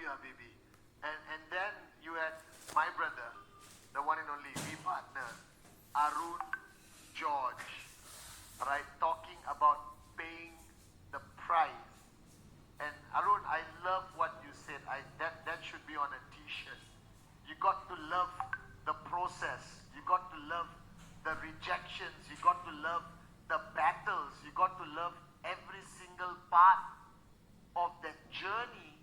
you, Habibi. And then you had my brother, the one and only V partner, Arun George, right, talking about paying the price. And Arun, I love what you said. That should be on a t-shirt. You got to love the process. You got to love the rejections. You got to love the battles. You got to love every single part of that journey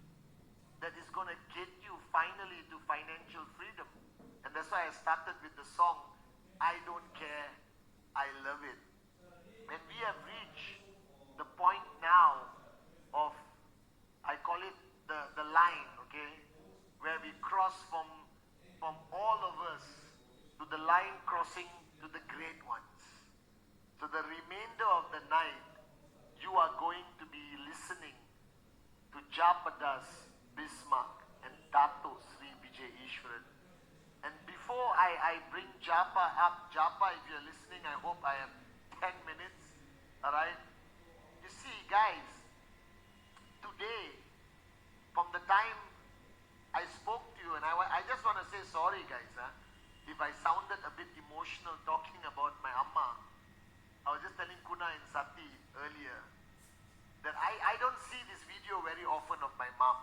that is going to get you finally to financial freedom. And that's why I started with the song, I Don't Care, I Love It. And we have reached the point now of, I call it the line, okay, where we cross from all of us to the line crossing to the great ones. So the remainder of the night, you are going to be listening to Japadas Bismarck and Tato Sri Vijay Ishwaran. And before I bring Japa up, Japa, if you're listening, I hope I have 10 minutes, alright? You see, guys, today, from the time I spoke to you, and I just want to say sorry, guys, if I sounded a bit emotional talking about my Amma. I was just telling Kuna and Sati earlier that I don't see this video very often of my mom.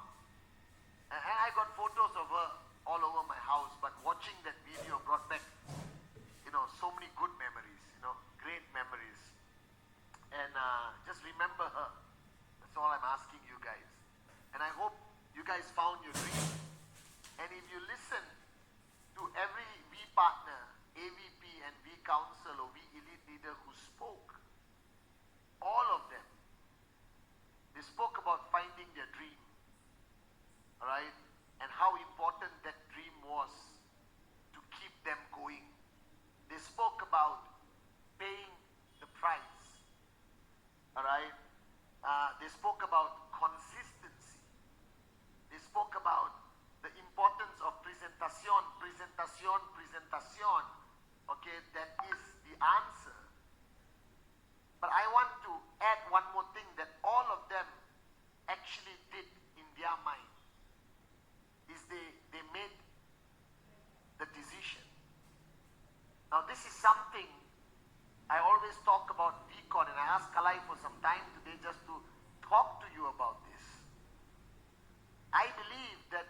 And I got photos of her all over my house, but watching that video brought back, so many good memories, great memories. And just remember her. That's all I'm asking you guys. And I hope you guys found your dream. And if you listen to every V partner, AVP and V council or V elite leader who spoke, all of them, they spoke about finding their dream, alright, and how important that dream was to keep them going. They spoke about paying the price, alright. They spoke about consistency. They spoke about the importance of presentation, okay, that is the answer. But I want to add one more thing that all of them actually did in their mind, is they made the decision. Now this is something I always talk about VCon, and I asked Kalai for some time today just to talk to you about this. I believe that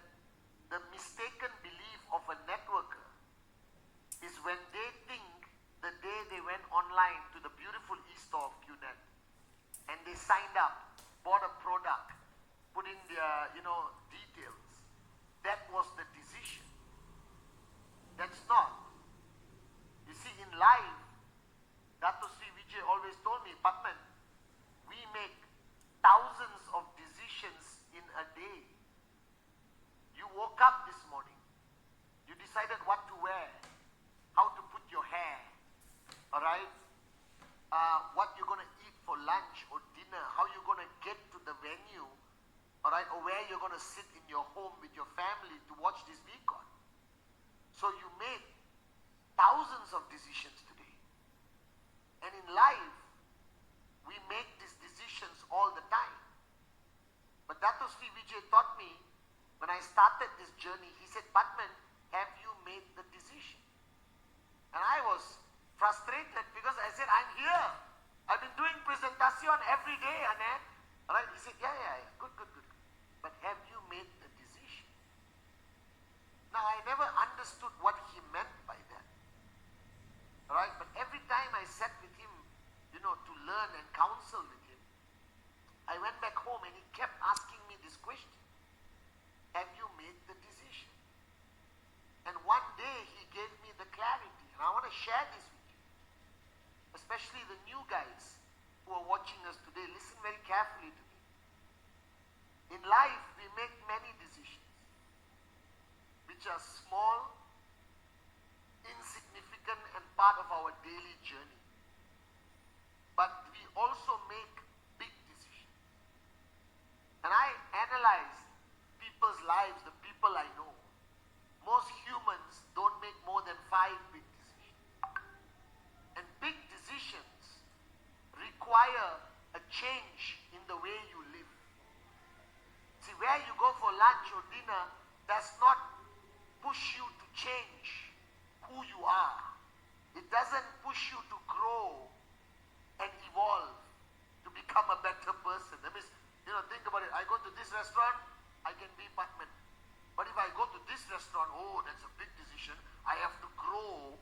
the mistaken belief of a networker is when they think the day they went online to the beautiful e-store of Qnet and they signed up, bought a product, put in their, details, that was the decision. That's not. You see, in life, Dato Sri Vijay always told me, Pathman, we make thousands of decisions in a day. You woke up this morning, you decided what to wear, how to put your hair, alright? What you're going to eat for lunch or dinner, how you're going to get to the venue, alright? Or where you're going to sit in your home with your family to watch this VCon. So you made thousands of decisions today. And in life, we make these decisions all the time. But Dato Sri Vijay taught me, when I started this journey, he said, Pathman, have you made the decision? And I was frustrated because I said, I'm here. I've been doing presentation every day, Anand. Alright, he said, yeah, good. But have you made the decision? Now, I never understood what he meant by that. Alright, but every time I sat with him, to learn and counsel with him, I went back home and he kept asking me this question. Have you made the decision? And one day he gave me the clarity, and I want to share this with you. Especially the new guys who are watching us today, listen very carefully to me. In life, we make many decisions, which are small, insignificant, and part of our daily journey. But we also make big decisions. And I analyze people's lives, the people I know. Most humans don't make more than 5 big decisions. And big decisions require a change in the way you live. See, where you go for lunch lunch or dinner does not push you to change who you are. It doesn't push you to grow and evolve to become a better person. That means, think about it. I go to this restaurant, I can be Pathman. But if I go to this restaurant, oh, that's a big decision. I have to grow,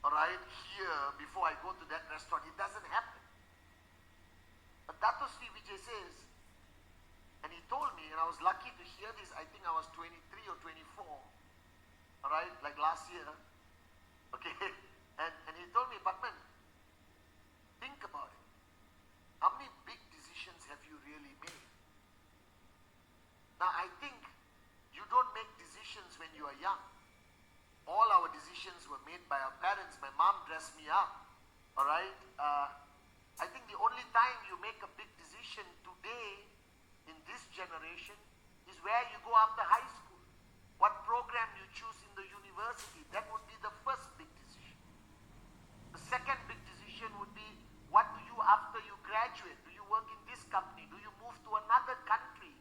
right, here before I go to that restaurant. It doesn't happen. But Dato Sri Vijay says, and he told me, and I was lucky to hear this, I think I was 23 or 24, alright, like last year, okay, and he told me, Pathman, think about it. How many big decisions have you really made? Now I think you don't make decisions when you are young. All our decisions were made by our parents. My mom dressed me up, alright. I think the only time you make a big decision today in this generation is where you go after high school. What program you choose in the university, that would be the first big decision. The second big decision would be, what do you after you graduate? Do you work in this company? Do you move to another country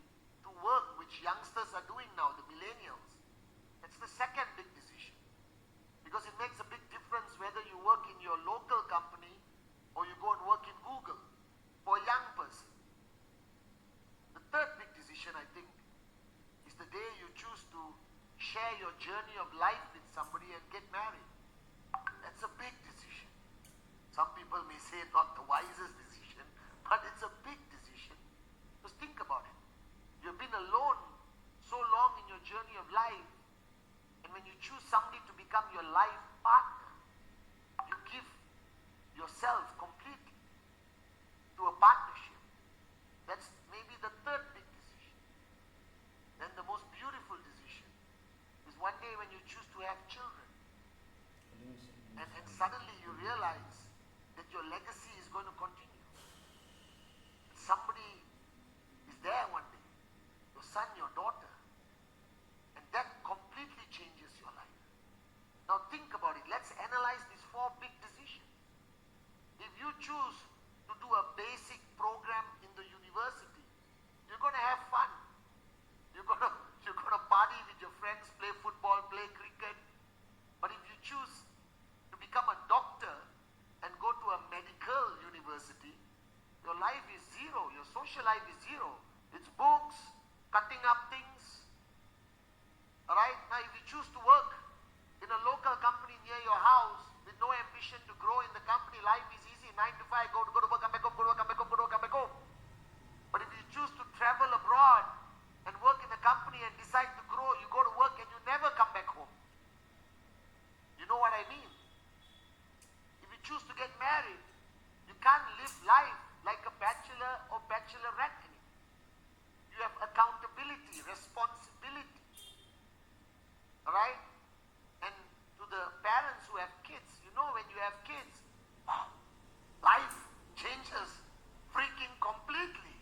to work, which youngsters are doing now, the millennials? That's the second big decision. Because it makes a big difference whether you work in your local company or you go and work in Google for a young person. The third big decision, I think, is the day you choose to share your journey of life with somebody and get married. That's a big decision. Some people may say not the wisest decision, but it's a big decision. Just think about it. You've been alone so long in your journey of life, and when you choose somebody to become your life partner, you give yourself completely to a partnership. That's maybe the third big decision. Then the most beautiful decision is one day when you choose to have children, and suddenly you realize that your legacy is going to continue. Somebody is there one day, your son, your daughter, and that completely changes your life. Now think about it. Let's analyze these four big decisions. If you choose to do a basic program in the university, you're going to have fun. You're going to party with your friends, play football, play cricket. But if you choose to become a doctor and go to a medical university, your life is zero. Your social life is zero. It's books, cutting up things. Alright? Now if you choose to work in a local company near your house with no ambition to grow in the company, life is easy. 9 to 5, go to work, come back home, go to work, come back home, go to work, come back home. But if you choose to travel abroad and work in a company and decide to grow, you go to work and you never come back home. You know what I mean? If you choose to get married, you can't live life like a bachelor or bachelorette anymore. You have accountability, responsibility. Alright? And to the parents who have kids, when you have kids, wow, life changes freaking completely.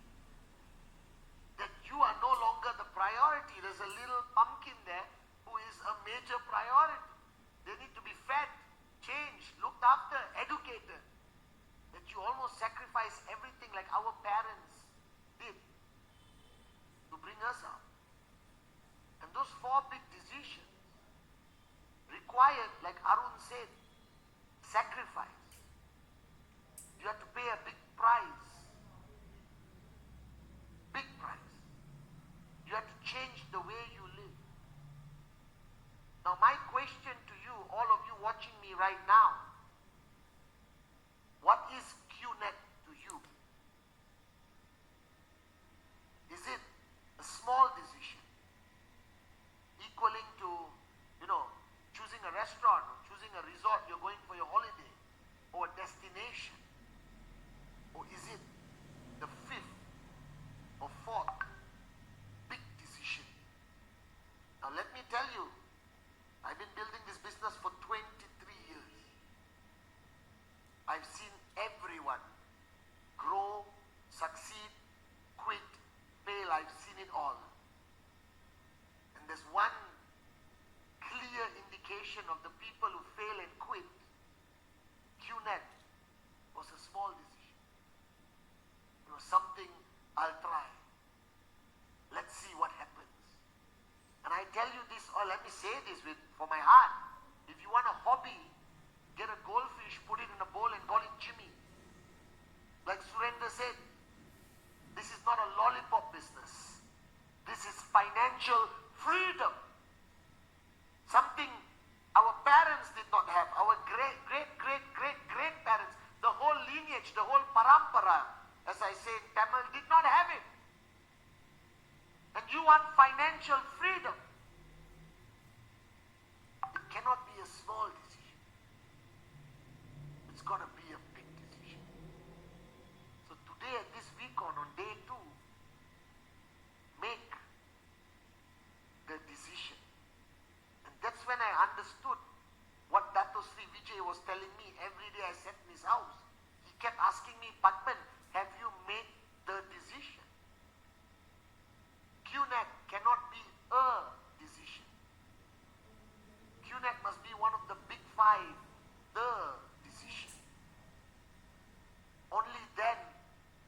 That you are no longer the priority. There's a little pumpkin there who is a major priority. They need to be fed, changed, looked after, educated. That you almost sacrifice everything like our parents did to bring us up. And those four big decisions required, like Arun said, sacrifice. You have to pay a big price. Big price. You have to change the way you live. Now my question to you, all of you watching me right now, what is Qnet to you? Is it a small decision equaling to, choosing a restaurant or choosing a resort you're going for your holiday, or a destination? Or is it the fifth or fourth big decision? Now let me tell you, I've been building this business for 23 years. I've seen everyone grow, succeed, quit, fail. I've seen it all. And there's one clear indication of the people who fail and quit. Qnet was a small decision. It was something, I'll try. Let's see what happens. or let me say this for my heart. If you want a hobby, get a goldfish, put it in a bowl and call it Jimmy. Like Surendra said, this is not a lollipop business. This is financial freedom. Something our parents did not have. Our great-great-great-great-great-parents, the whole lineage, the whole parampara, as I say in Tamil, did not have it. And you want financial freedom. It cannot be a small decision. It's got to be a big decision. So today at this weekend, on day 2, make the decision. And that's when I understood what Dato Sri Vijay was telling me every day I sat in his house. He kept asking me, Pathman, have you made the decision? Qnet cannot be a decision. Qnet must be one of the big 5, the decision. Only then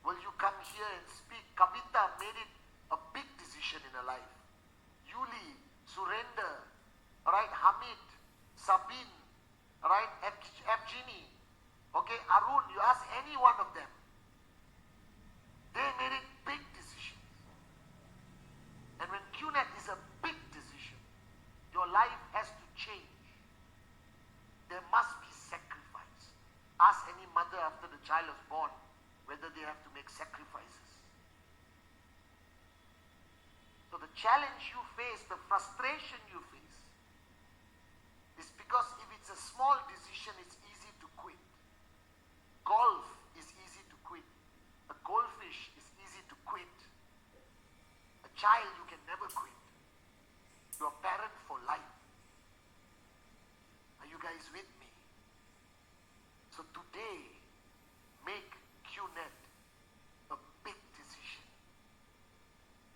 will you come here and speak. Kavita made it a big decision in her life. Yuli, Surendra, right, Hamid, Sabine, right, Evgeny, okay, Arun, you ask any one of them. They made it big decisions. And when Qnet is a big decision, your life has to change. There must be sacrifice. Ask any mother after the child is born whether they have to make sacrifices. So the challenge you face, the frustration you face, is because if it's a small decision, it's easy to quit. Golf is easy to quit. A goldfish is easy to quit. A child you can never quit. You're a parent for life. Are you guys with me? So today, make Qnet a big decision.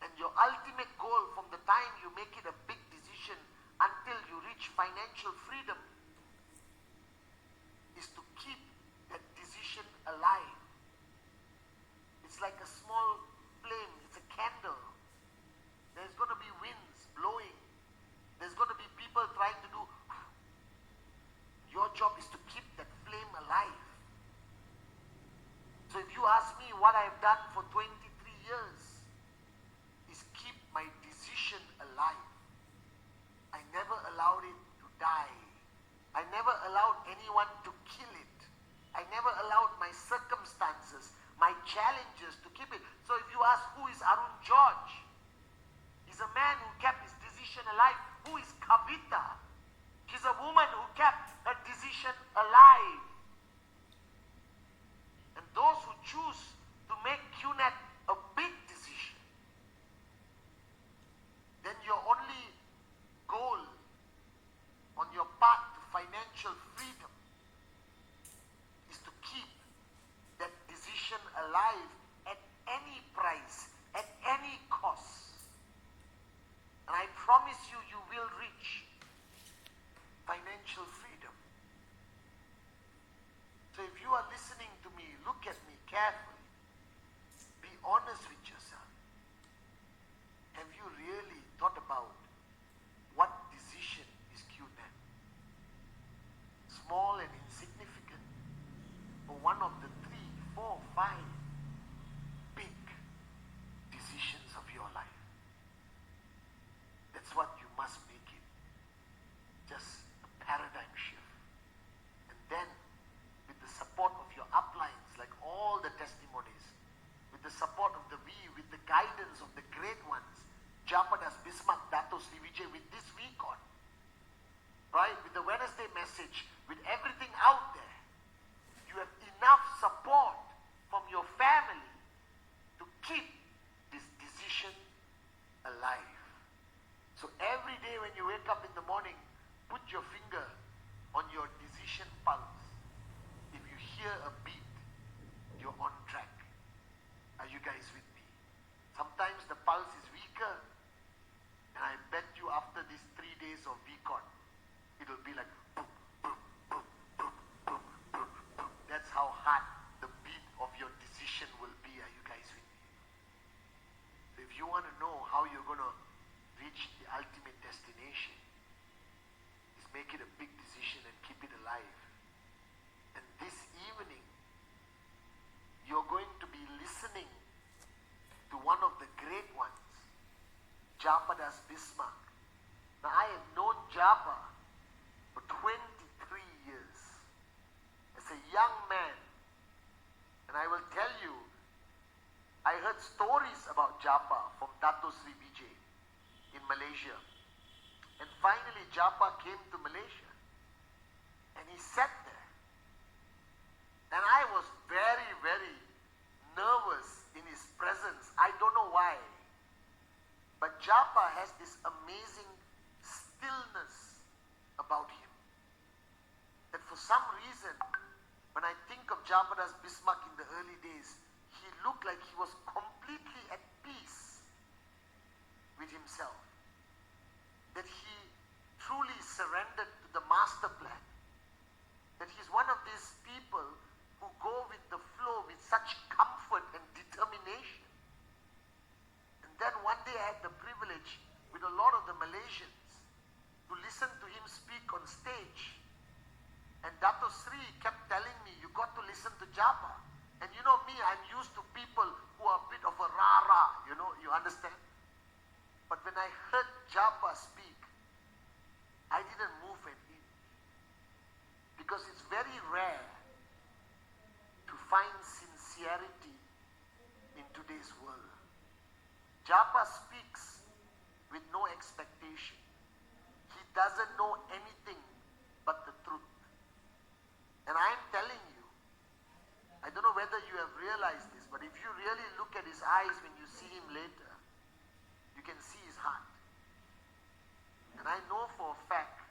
And your ultimate goal from the time you make it a big decision until you reach financial freedom is to keep that decision alive. It's like a small flame, it's a candle. There's going to be winds blowing. There's going to be people trying to do. Your job is to keep that flame alive. So if you ask me what I've done for 23 years, is keep my decision alive. I never allowed it to die. I never allowed anyone to kill it. I never allowed my circumstances, my challenges to keep it. So if you ask who is Arun George, he's a man who kept his decision alive. Who is Kavita? She's a woman who kept her decision alive. And those who choose to make Qnet a big decision, then your only goal on your path to financial freedom is to keep that decision alive at any price, at any cost. And I promise you, you will reach financial freedom. So if you are listening to me, look at me carefully. Be honest with yourself. Have you really thought about what decision is Qnet? Small and insignificant, or one of the 3, 4, 5 big decisions of your life? That's what you must make it. Just a paradigm shift. And then, with the support of your uplines, like all the testimonies, with the support of the V, with the guidance of the great ones, Japadas, Bismarck, Dato Sri Vijay, with this weekend, right, with the Wednesday message, with everything out there, you have enough support from your family to keep this decision alive. So every day when you wake up in the morning, put your finger on your decision pulse. If you hear a beat, you're on track. Are you guys with me? Sometimes the pulse is weaker, and I bet you after these 3 days of VCon, it'll be like boom, boom, boom, boom, boom, boom, boom. That's how hard the beat of your decision will be. Are you guys with me? So if you want to know how you're going to reach the ultimate destination, make it a big decision and keep it alive. And this evening, you're going to be listening to one of the great ones, Japadas Bismarck. Now, I have known Japa for 23 years as a young man. And I will tell you, I heard stories about Japa from Dato Sri Vijay in Malaysia. And finally, Japa came to Malaysia. And he sat there. And I was very, very nervous in his presence. I don't know why. But Japa has this amazing stillness about him. That for some reason, when I think of Japadas Bismarck in the early days, he looked like he was completely at peace with himself. That he truly surrendered to the master plan. That he's one of these people who go with the flow with such comfort and determination. And then one day I had the privilege with a lot of the Malaysians to listen to him speak on stage. And Dato Sri kept telling me, you got to listen to Japa. And you know me, I'm used to people who are a bit of a rah-rah, you understand? But when I heard Japa speak, I didn't move an inch. Because it's very rare to find sincerity in today's world. Japa speaks with no expectation. He doesn't know anything but the truth. And I'm telling you, I don't know whether you have realized this, but if you really look at his eyes when you see him later, you can see his heart. And I know for a fact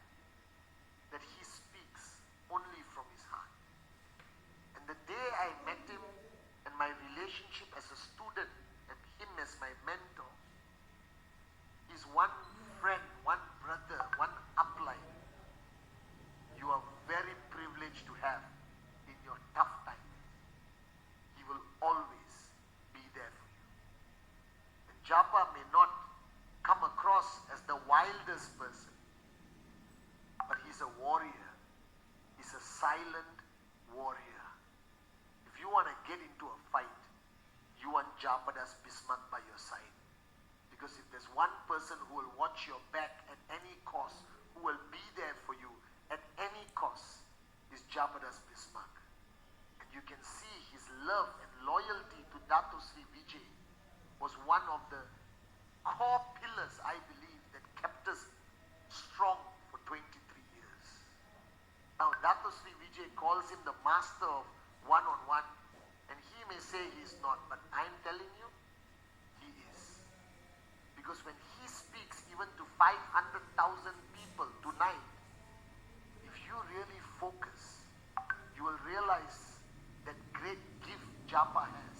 that he speaks only from his heart. And the day I met him and my relationship as a student and him as my mentor is one friend, one brother, one upline you are very privileged to have in your tough times. He will always be there for you. And Japa may not come across as the wildest person, but he's a warrior. He's a silent warrior. If you want to get into a fight, you want Japadas Bismarck by your side. Because if there's one person who will watch your back at any cost, who will be there for you at any cost, is Japadas Bismarck. And you can see his love and loyalty to Dato Sri Vijay was one of the core pillars, I believe, that kept us strong for 23 years. Now, Dato Sri Vijay calls him the master of one-on-one, and he may say he's not, but I'm telling you, he is. Because when he speaks even to 500,000 people tonight, if you really focus, you will realize that great gift Japa has.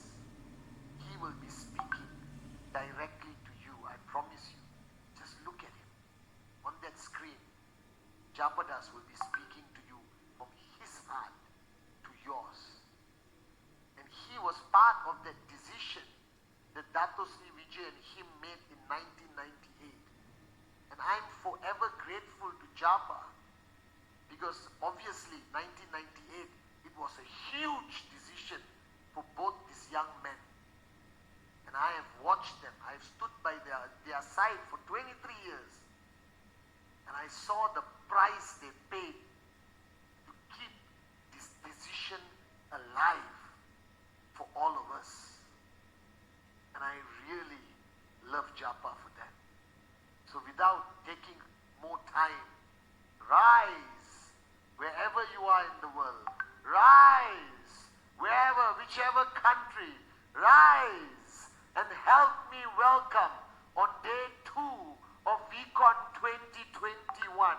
He will be speaking directly to you, I promise you. Just look at him. On that screen, Japadas will be speaking to you from his heart to yours. And he was part of that decision that Dato Sri Vijay and him made in 1998. And I'm forever grateful to Japa, because obviously 1998, it was a huge decision for both these young men. And I have watched them. I have stood by their side for 23 years. And I saw the price they paid to keep this decision alive for all of us. And I really love Japa for that. So without taking more time, rise wherever you are in the world. Rise wherever, whichever country. Rise and help me welcome on day 2 of VCon 2021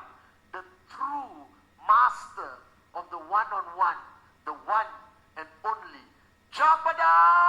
the true master of the one-on-one, the one and only Japadas